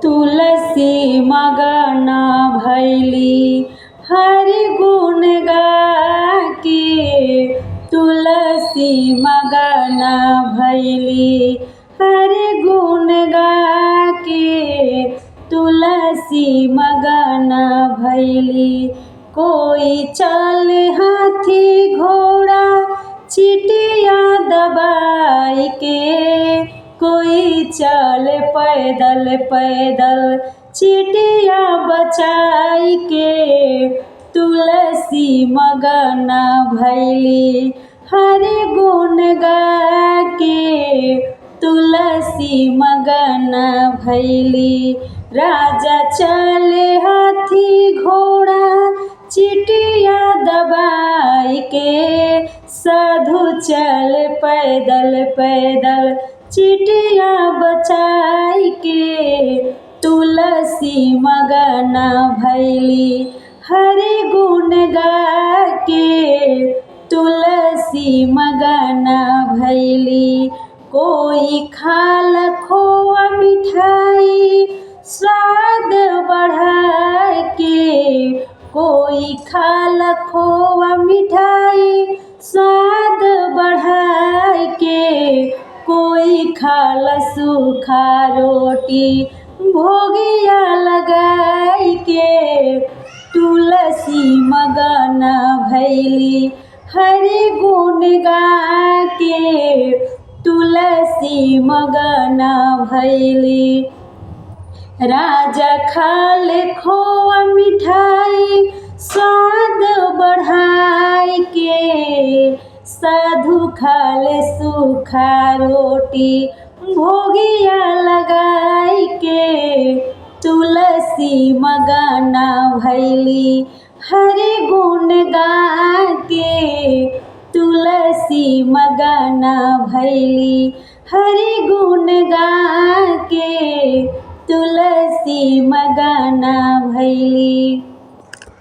तुलसी मगन भैली हरि गुण गाके। तुलसी मगन भैली हरि गुण गाके। तुलसी मगन भैली। कोई चले हाथी घोड़ा चिटिया दबाई के। कोई चले पैदल पैदल चिटिया बचाई के। तुलसी मगन भैली हरि गुण गाके। तुलसी मगन भैली। राजा चले हाथी घोड़ा चिटिया दबाई के। साधु चले पैदल पैदल चिटिया बचाई के। तुलसी मगन भैली हरि गुण गाके। तुलसी मगन भैली। कोई खाल खोआ मिठाई स्वाद बढ़ा के। कोई खाल खोआ मिठाई स्वाद बढ़ा के। कोई खाल सूखा रोटी भोगिया लगाई के। तुलसी मगन भैली हरि गुण गाके। तुलसी मगन भैली। राजा खाले खोआ मिठाई स्वाद बढ़ाई के। साधु खाले सूखा रोटी भोगिया लगाई के। तुलसी मगन भैली हरि गुण गाके। तुलसी मगन भैली हरि गुण गाके। तुलसी मगन भैली।